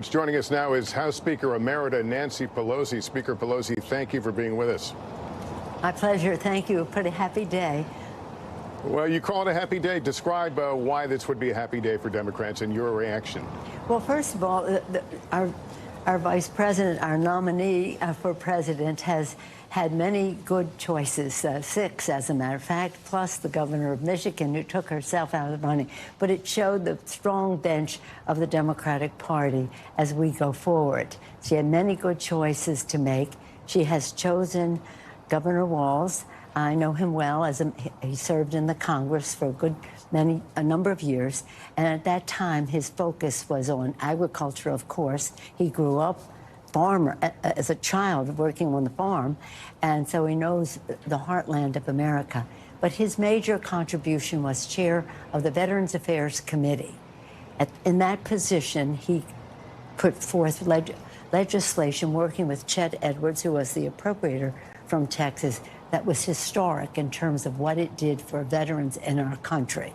Joining us now is House Speaker Emerita Nancy Pelosi. Speaker Pelosi, thank you for being with us. My pleasure. Thank you. A pretty happy day. Well, you call it a happy day. Describe why this would be a happy day for Democrats and your reaction. Well, first of all, our vice president, our nominee for president, has had many good choices, 6 as a matter of fact, plus the governor of Michigan, who took herself out of the running. But it showed the strong bench of the Democratic Party as we go forward. She had many good choices to make. She has chosen Governor Walz. I know him well, as he served in the Congress for a number of years, and at that time his focus was on agriculture. Of course, he grew up farmer as a child working on the farm, and so he knows the heartland of America. But his major contribution was chair of the Veterans Affairs Committee. In that position, he put forth legislation working with Chet Edwards, who was the appropriator from Texas, that was historic in terms of what it did for veterans in our country.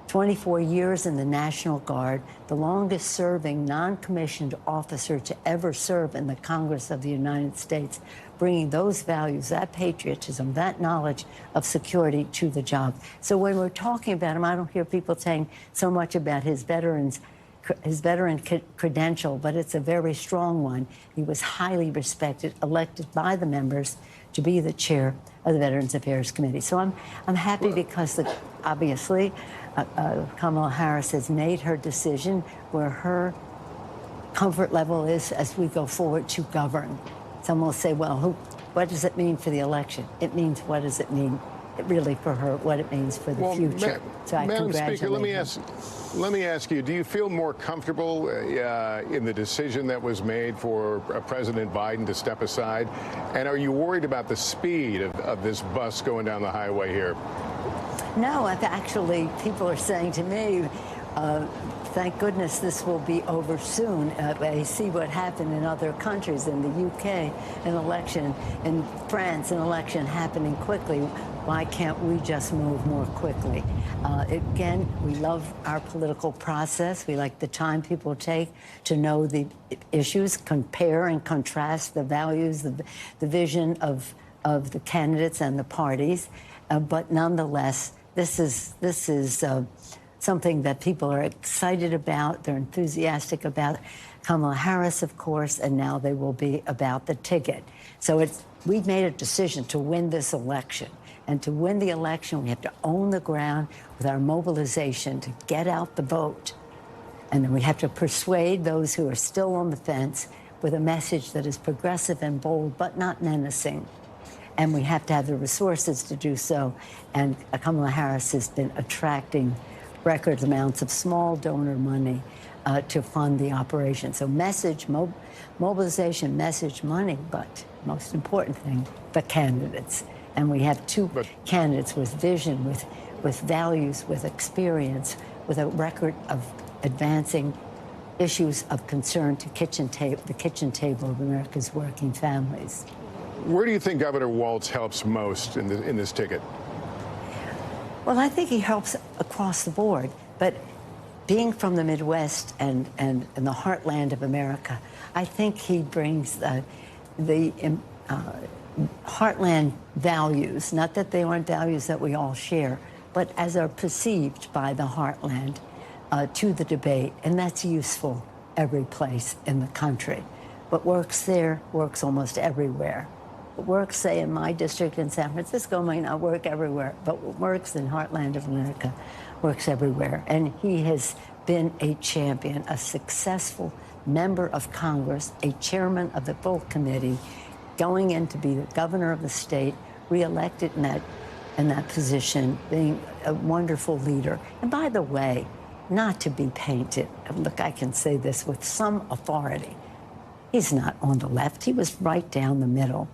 24 years in the National Guard, the longest serving non-commissioned officer to ever serve in the Congress of the United States, bringing those values, that patriotism, that knowledge of security to the job. So when we're talking about him, I don't hear people saying so much about his veteran credential, but it's a very strong one. He was highly respected, elected by the members to be the chair of the Veterans Affairs Committee. So I'm happy because obviously Kamala Harris has made her decision where her comfort level is as we go forward to govern. Some will say, well, what does it mean for the election? It means, what does it mean really for her, what it means for the future. So I Madam Speaker, let me ask you, do you feel more comfortable in the decision that was made for President Biden to step aside? And are you worried about the speed of this bus going down the highway here? No, actually, people are saying to me, thank goodness this will be over soon. I see what happened in other countries, in the UK, an election, in France, an election happening quickly. Why can't we just move more quickly? Again, we love our political process. We like the time people take to know the issues, compare and contrast the values, the vision of the candidates and the parties. But nonetheless, this is something that people are excited about. They're enthusiastic about. Kamala Harris, of course, and now they will be about the ticket. So we've made a decision to win this election. And to win the election, we have to own the ground with our mobilization to get out the vote. And then we have to persuade those who are still on the fence with a message that is progressive and bold, but not menacing. And we have to have the resources to do so. And Kamala Harris has been attracting record amounts of small donor money to fund the operation. So mobilization, message, money, but most important thing, the candidates. And we have two candidates with vision, with values, with experience, with a record of advancing issues of concern to the kitchen table of America's working families. Where do you think Governor Walz helps most in this ticket? Well, I think he helps across the board. But being from the Midwest and the heartland of America, I think he brings the heartland values, not that they aren't values that we all share, but as are perceived by the heartland to the debate. And that's useful every place in the country. What works there works almost everywhere. What works, say, in my district in San Francisco might not work everywhere, but what works in heartland of America works everywhere. And he has been a champion, a successful member of Congress, a chairman of the full committee, going in to be the governor of the state, reelected in that position, being a wonderful leader. And by the way, not to be painted, look, I can say this with some authority, he's not on the left. He was right down the middle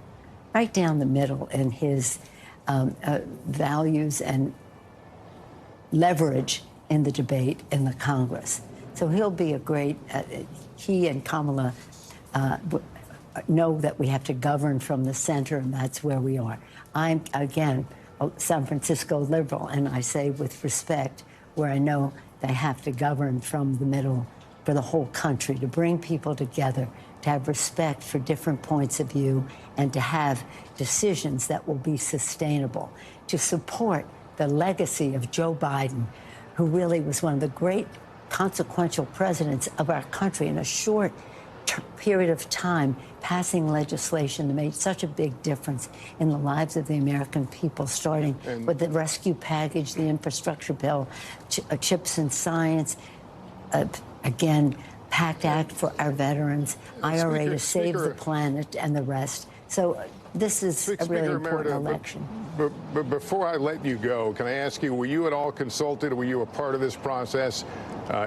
in his values and leverage in the debate in the Congress. So he'll be a great, he and Kamala know that we have to govern from the center, and that's where we are. I'm, again, a San Francisco liberal, and I say with respect, where I know they have to govern from the middle for the whole country, to bring people together, to have respect for different points of view, and to have decisions that will be sustainable, to support the legacy of Joe Biden, who really was one of the great consequential presidents of our country in a short period of time, passing legislation that made such a big difference in the lives of the American people, starting with the rescue package, the infrastructure bill, CHIPS and Science, again, PACT Act for our veterans, IRA to save the planet, and the rest. So this is a really important election. But before I let you go, can I ask you, were you at all consulted? Were you a part of this process,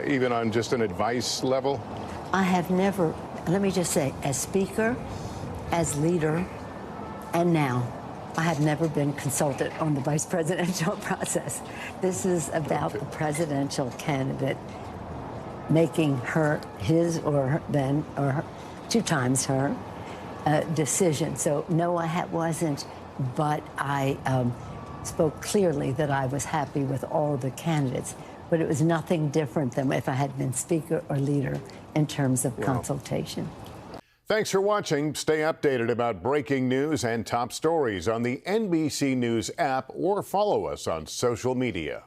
even on just an advice level? I have never, let me just say, as Speaker, as leader, and now, I have never been consulted on the vice presidential process. This is about the presidential candidate making his or her, then, or her, 2 times her, decision. So no, I wasn't, but I spoke clearly that I was happy with all the candidates. But it was nothing different than if I had been Speaker or leader in terms of consultation. Thanks for watching. Stay updated about breaking news and top stories on the NBC News app or follow us on social media.